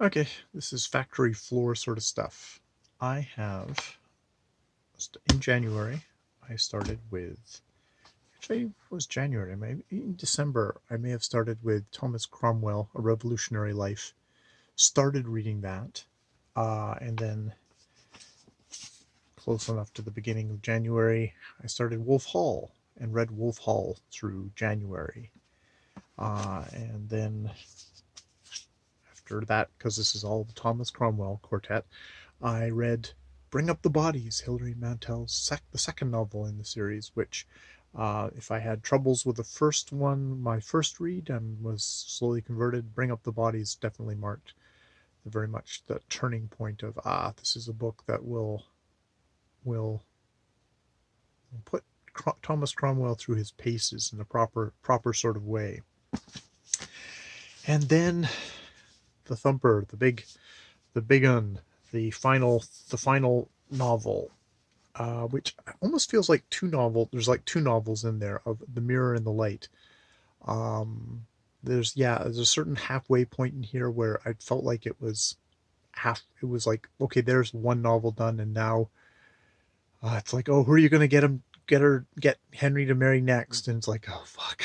Okay, this is factory floor sort of stuff. I have, in January, I started with, actually it was January, maybe in December, I may have started with Thomas Cromwell, A Revolutionary Life. Started reading that, and then close enough to the beginning of January, I started Wolf Hall and read Wolf Hall through January. And then after that, because this is all the Thomas Cromwell quartet, I read Bring Up the Bodies, Hilary Mantel's the second novel in the series, which, if I had troubles with the first one, my first read, and was slowly converted, Bring Up the Bodies definitely marked very much the turning point of, this is a book that will put Thomas Cromwell through his paces in a proper sort of way. And then the thumper, the big one, the final novel, which almost feels like two novels. There's like two novels in there of The Mirror and the Light. There's a certain halfway point in here where I felt like it was like, okay, there's one novel done, and now it's like, oh, who are you going to get Henry to marry next? And it's like, oh fuck.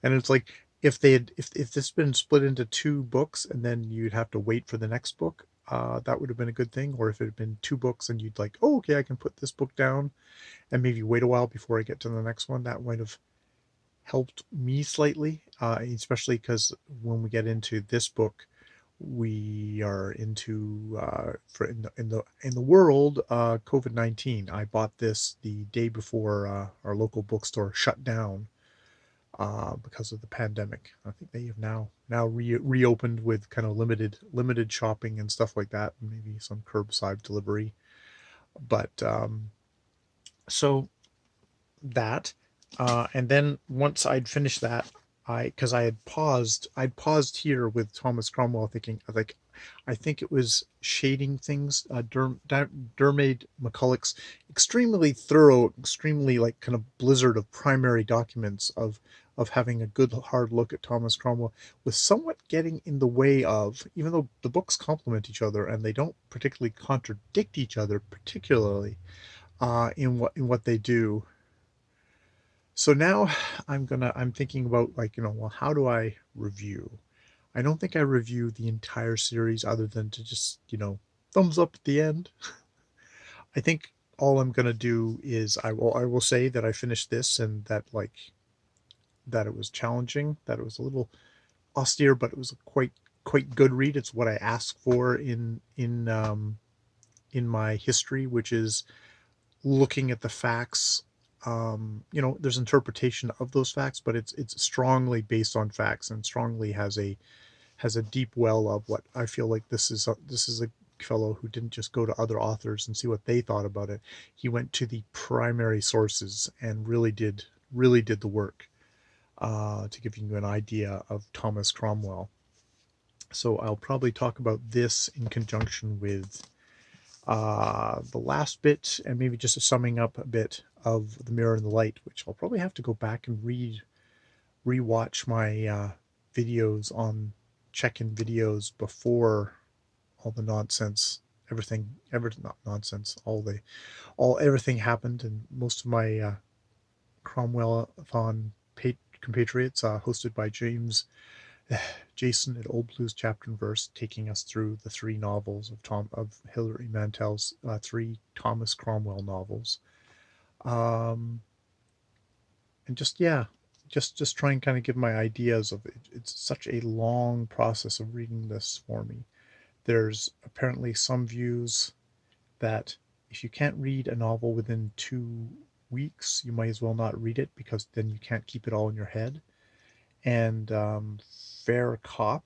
And it's like, if this had been split into two books and then you'd have to wait for the next book, that would have been a good thing. Or if it had been two books and you'd like, oh, okay, I can put this book down and maybe wait a while before I get to the next one, that might have helped me slightly, especially because when we get into this book, we are into, in the world, COVID-19. I bought this the day before our local bookstore shut down, because of the pandemic. I think they have now reopened with kind of limited shopping and stuff like that, and maybe some curbside delivery. But so that, and then once I'd finished that, because I'd paused here with Thomas Cromwell, thinking like, I think it was Shading Things, Dermot McCulloch's extremely thorough, extremely like kind of blizzard of primary documents of having a good hard look at Thomas Cromwell, was somewhat getting in the way of, even though the books complement each other and they don't particularly contradict each other particularly, in what they do. So now I'm thinking about, like, well, how do I review? I don't think I review the entire series other than to just, thumbs up at the end. I think all I'm gonna do is I will say that I finished this, and that, like, that it was challenging, that it was a little austere, but it was a quite good read. It's what I asked for in my history, which is looking at the facts. There's interpretation of those facts, but it's strongly based on facts, and strongly has a deep well of what I feel like. This is a fellow who didn't just go to other authors and see what they thought about it. He went to the primary sources and really did the work, to give you an idea of Thomas Cromwell. So I'll probably talk about this in conjunction with, the last bit, and maybe just a summing up a bit of The Mirror and the Light, which I'll probably have to go back and rewatch my videos on check-in videos before all the nonsense, everything not nonsense, everything happened, and most of my Cromwell-a-thon compatriots, hosted by Jason at Old Blues Chapter and Verse, taking us through the three novels of Hilary Mantel's three Thomas Cromwell novels, um, and just, yeah, just try and kind of give my ideas of it. It's such a long process of reading this for me. There's apparently some views that if you can't read a novel within 2 weeks, you might as well not read it, because then you can't keep it all in your head. And fair cop,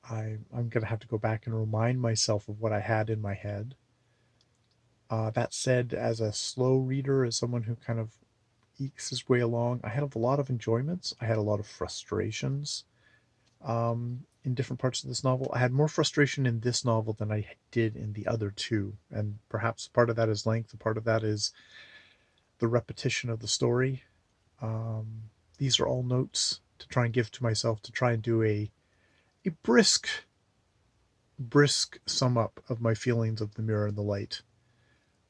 I'm going to have to go back and remind myself of what I had in my head. That said, as a slow reader, as someone who kind of ekes his way along, I had a lot of enjoyments. I had a lot of frustrations, in different parts of this novel. I had more frustration in this novel than I did in the other two. And perhaps part of that is length, part of that is the repetition of the story. These are all notes to try and give to myself, to try and do a brisk brisk sum up of my feelings of the mirror and the light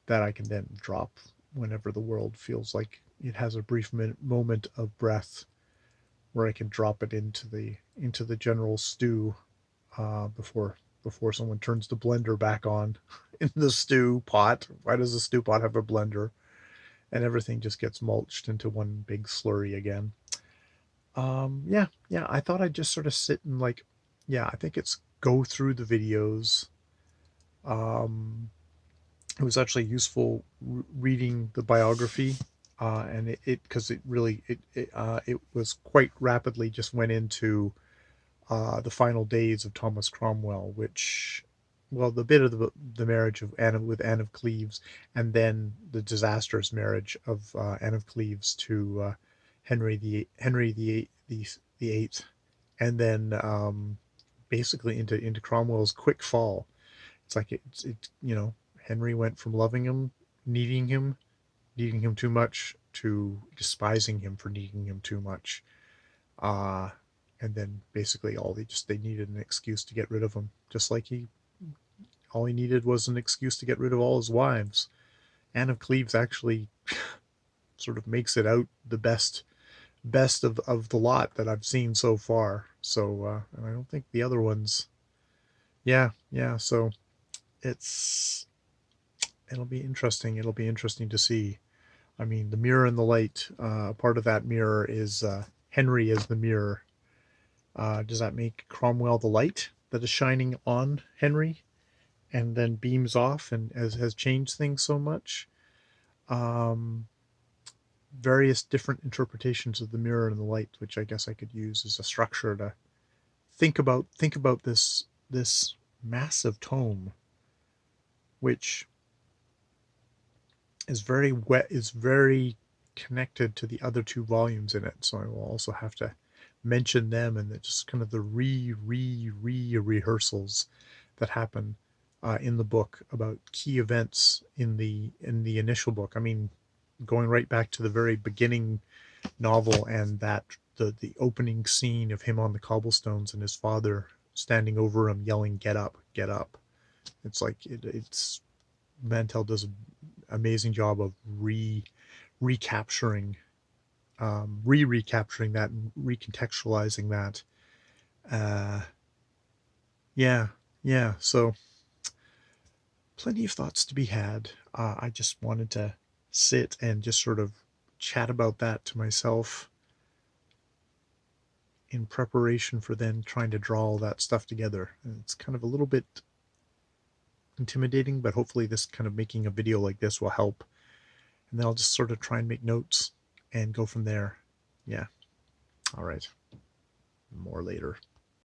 that I can then drop whenever the world feels like it has a brief moment of breath, where I can drop it into the general stew before someone turns the blender back on in the stew pot. Why does the stew pot have a blender? And everything just gets mulched into one big slurry again. Yeah, I thought I'd just sort of sit and like, yeah, I think it's go through the videos. Um, it was actually useful reading the biography, and it because it really it was quite rapidly just went into the final days of Thomas Cromwell, which, well, the bit of the marriage of Anne with Anne of Cleves, and then the disastrous marriage of Anne of Cleves to Henry the Eighth, and then basically into Cromwell's quick fall. It's like Henry went from loving him, needing him, needing him too much, to despising him for needing him too much. Uh, and then basically they needed an excuse to get rid of him, just like all he needed was an excuse to get rid of all his wives. Anne of Cleves actually sort of makes it out the best of the lot that I've seen so far. So and I don't think the other ones. Yeah. So it's it'll be interesting. It'll be interesting to see. I mean, the mirror and the light. Part of that mirror is Henry as the mirror. Does that make Cromwell the light that is shining on Henry and then beams off and has changed things so much? Um, Various different interpretations of the mirror and the light, which I guess I could use as a structure to think about this massive tome, which is very connected to the other two volumes in it. So I will also have to mention them, and just kind of the rehearsals that happen in the book about key events in the initial book. I mean, going right back to the very beginning novel, and that the opening scene of him on the cobblestones and his father standing over him yelling, "Get up, get up." It's like it's Mantel does an amazing job of recapturing recapturing that and recontextualizing that. uh yeah, yeah, so plenty of thoughts to be had. I just wanted to sit and just sort of chat about that to myself in preparation for then trying to draw all that stuff together. And it's kind of a little bit intimidating, but hopefully this kind of making a video like this will help. And then I'll just sort of try and make notes and go from there. Yeah. All right. More later.